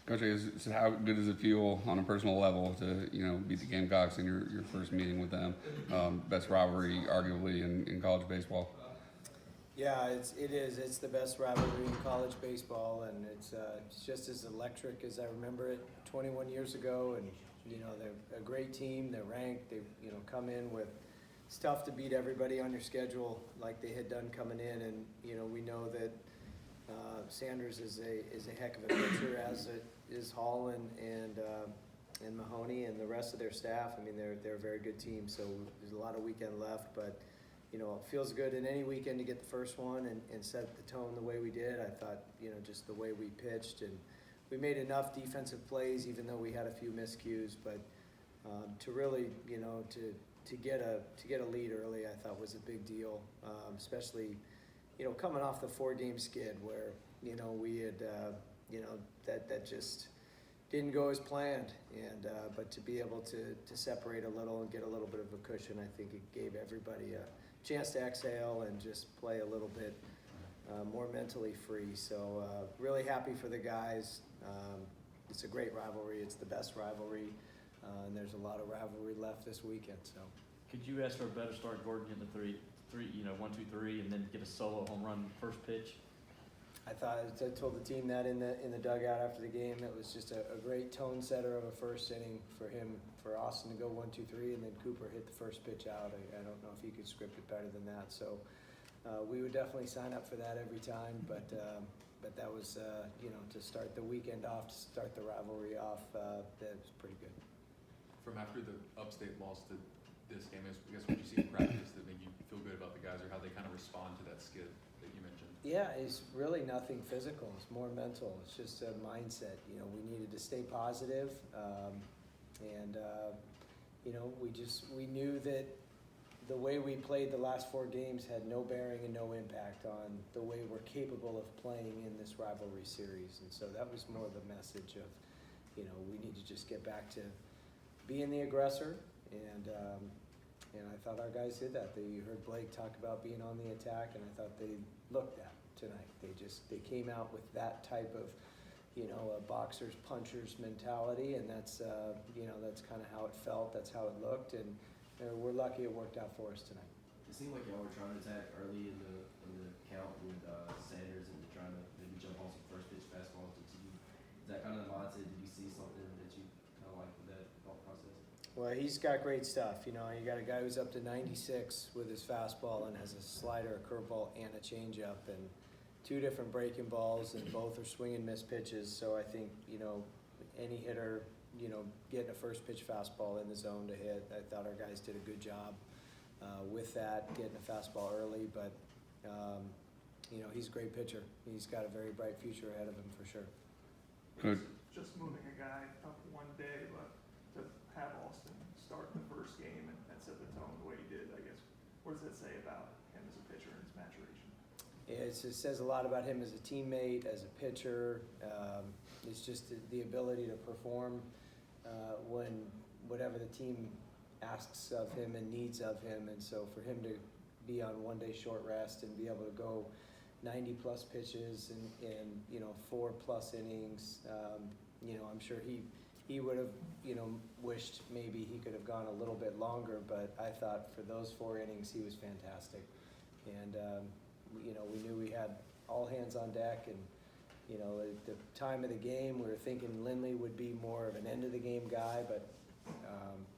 Coach, how good does it feel on a personal level to beat the Gamecocks in your first meeting with them? Best rivalry, arguably, in college baseball. Yeah, it is. It's the best rivalry in college baseball, and it's just as electric as I remember it 21 years ago. And they're a great team. They're ranked. They come in with. It's tough to beat everybody on your schedule like they had done coming in, and we know that Sanders is a heck of a pitcher, as is Hall and Mahoney and the rest of their staff. I mean, they're a very good team. So there's a lot of weekend left, but it feels good in any weekend to get the first one and set the tone the way we did. I thought just the way we pitched, and we made enough defensive plays, even though we had a few miscues. But to really to get a lead early, I thought was a big deal, especially coming off the 4-game skid where we had that just didn't go as planned, and but to be able to separate a little and get a little bit of a cushion, I think it gave everybody a chance to exhale and just play a little bit more mentally free. So really happy for the guys. It's a great rivalry. It's the best rivalry, and there's a lot of rivalry left this weekend. So could you ask for a better start, Gordon, getting the 1, 2, 3, and then get a solo home run first pitch? I told the team that in the dugout after the game. It was just a great tone setter of a first inning for Austin to go 1, 2, 3, and then Cooper hit the first pitch out. I don't know if he could script it better than that. So we would definitely sign up for that every time. But that was to start the weekend off, to start the rivalry off. That was pretty good. From after the Upstate loss to this game, I guess what you see in practice that made you feel good about the guys, or how they kind of respond to that skid that you mentioned? Yeah, it's really nothing physical. It's more mental. It's just a mindset. We needed to stay positive, and we knew that the way we played the last 4 games had no bearing and no impact on the way we're capable of playing in this rivalry series. And so that was more the message of, we need to just get back to being the aggressor, and I thought our guys did that. You heard Blake talk about being on the attack, and I thought they looked that tonight. They came out with that type of, a boxer's puncher's mentality, and that's kind of how it felt. That's how it looked, and we're lucky it worked out for us tonight. It seemed like y'all were trying to attack early in the count with Sanders and trying to maybe jump on some first pitch fastballs. Is that kind of the mindset? Did you see something that you kind of like with that thought process? Well, he's got great stuff. You got a guy who's up to 96 with his fastball and has a slider, a curveball, and a changeup, and 2 different breaking balls, and both are swing and miss pitches. So I think any hitter, getting a first pitch fastball in the zone to hit. I thought our guys did a good job with that, getting a fastball early. But he's a great pitcher. He's got a very bright future ahead of him for sure. Good. Just moving a guy up one day, but to have Austin start the first game and set the tone the way he did, I guess, what does that say about him as a pitcher and his maturation? It says a lot about him as a teammate, as a pitcher. It's just the ability to perform when whatever the team asks of him and needs of him. And so for him to be on 1-day short rest and be able to go 90-plus pitches and 4+ innings, I'm sure he would have, wished maybe he could have gone a little bit longer, but I thought for those 4 innings he was fantastic. And, we knew we had all hands on deck, and, at the time of the game, we were thinking Lindley would be more of an end-of-the-game guy, but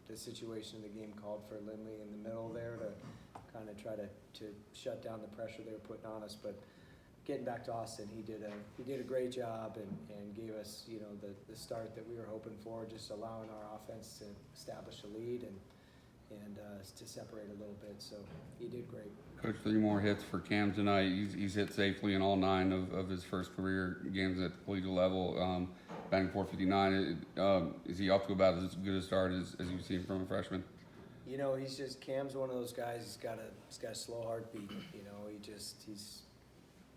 the situation of the game called for Lindley in the middle there to kind of try to shut down the pressure they were putting on us. But getting back to Austin, he did a great job and gave us the start that we were hoping for, just allowing our offense to establish a lead and to separate a little bit. So he did great. Coach, 3 more hits for Cam tonight. He's hit safely in all 9 of his first career games at the collegiate level. Batting .459. Is he off to about as good a start as you've seen from a freshman? Cam's one of those guys. He's got a slow heartbeat. You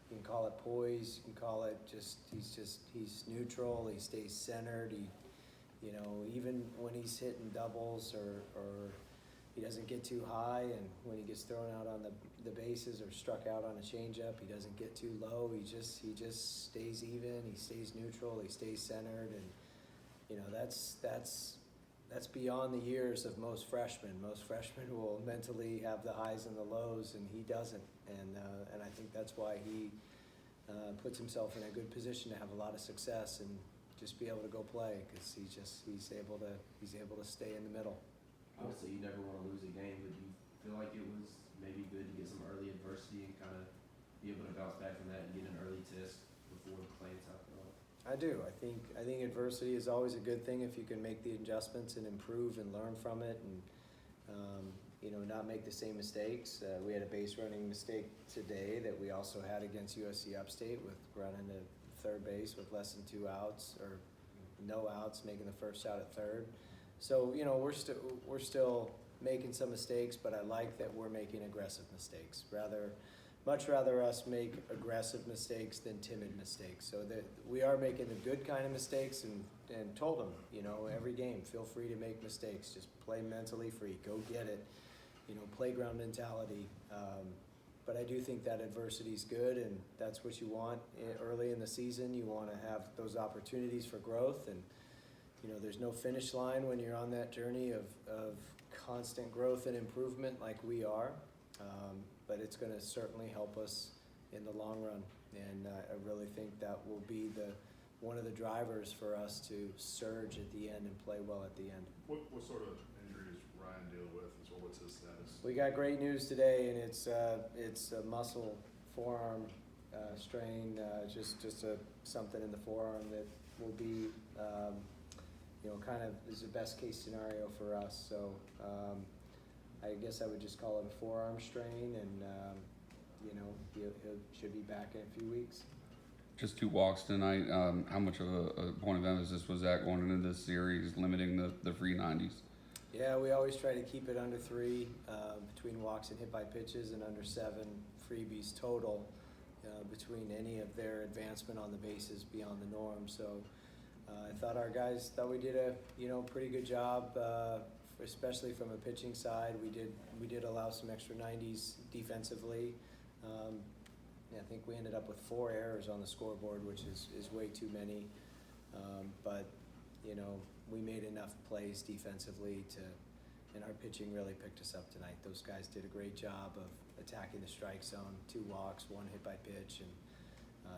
can call it poise. You can call it he's neutral. He stays centered. Even when he's hitting doubles or he doesn't get too high, and when he gets thrown out on the bases or struck out on a changeup, he doesn't get too low. He just stays even. He stays neutral. He stays centered, and you know that's beyond the years of most freshmen. Most freshmen will mentally have the highs and the lows, and he doesn't. And I think that's why he puts himself in a good position to have a lot of success and just be able to go play, because he's able to stay in the middle. Obviously, you never want to lose a game, but do you feel like it was maybe good to get some early adversity and kind of be able to bounce back from that and get an early test before playing South Carolina? I do. I think adversity is always a good thing if you can make the adjustments and improve and learn from it, and you know, not make the same mistakes. We had a base running mistake today that we also had against USC Upstate, with running to third base with less than 2 outs or no outs, making the first out at third. So you know, we're still making some mistakes, but I like that we're making aggressive mistakes. Much rather us make aggressive mistakes than timid mistakes. So that we are making the good kind of mistakes, and told them, you know, every game, feel free to make mistakes. Just play mentally free. Go get it. You know, playground mentality. But I do think that adversity is good, and that's what you want early in the season. You want to have those opportunities for growth, and you know, there's no finish line when you're on that journey of constant growth and improvement like we are. But it's going to certainly help us in the long run, and I really think that will be one of the drivers for us to surge at the end and play well at the end. What sort of injuries Ryan deal with as well? What's his status? We got great news today, and it's a muscle forearm strain, just something in the forearm that will be, you know, kind of is the best case scenario for us. So I guess I would just call it a forearm strain, and you know, he should be back in a few weeks. Just 2 walks tonight. How much of a point of emphasis was that going into this series, limiting the free 90s? Yeah, we always try to keep it under 3 between walks and hit by pitches, and under 7 freebies total between any of their advancement on the bases beyond the norm. So I thought our guys we did a pretty good job, especially from a pitching side. We did allow some extra 90s defensively. I think we ended up with 4 errors on the scoreboard, which is way too many. But you know, we made enough plays defensively and our pitching really picked us up tonight. Those guys did a great job of attacking the strike zone. 2 walks, 1 hit by pitch, and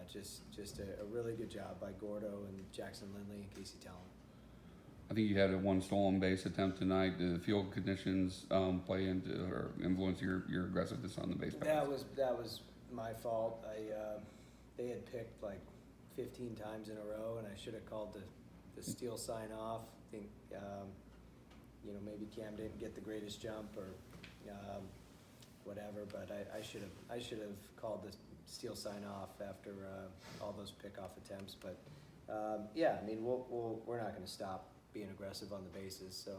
just a really good job by Gordo and Jackson Lindley and Casey Talon. I think you had a 1 stolen base attempt tonight. Did the field conditions play into or influence your aggressiveness on the base paths? That was my fault. They had picked like 15 times in a row, and I should have called the steal sign off. I think you know, maybe Cam didn't get the greatest jump or whatever, but I should have called the steal sign off after all those pickoff attempts. But yeah, I mean, we're not going to stop being aggressive on the bases, so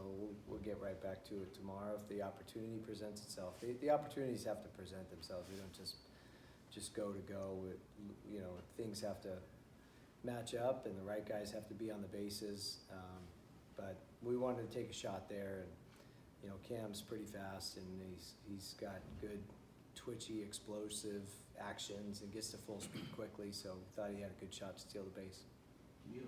we'll get right back to it tomorrow if the opportunity presents itself. The opportunities have to present themselves. We don't just go to go. You know, things have to match up, and the right guys have to be on the bases. But we wanted to take a shot there, and you know, Cam's pretty fast, and he's got good, twitchy, explosive actions, and gets to full speed quickly. So we thought he had a good shot to steal the base. Can you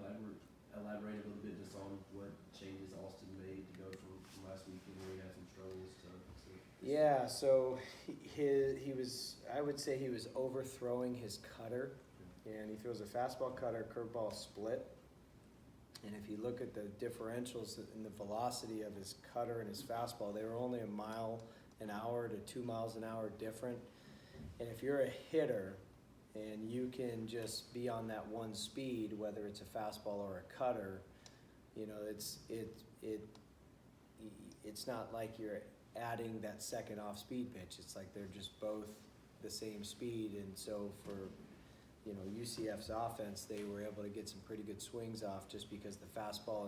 elaborate a little bit just on what changes Austin made to go from last weekend where he had some struggles to Yeah, so he was, I would say he was overthrowing his cutter, and he throws a fastball, cutter, curveball split. And if you look at the differentials in the velocity of his cutter and his fastball, they were only 1 mile an hour to 2 miles an hour different. And if you're a hitter and you can just be on that one speed, whether it's a fastball or a cutter, you know, it's not like you're adding that second off speed pitch. It's like they're just both the same speed. And so for, you know, UCF's offense, they were able to get some pretty good swings off just because the fastball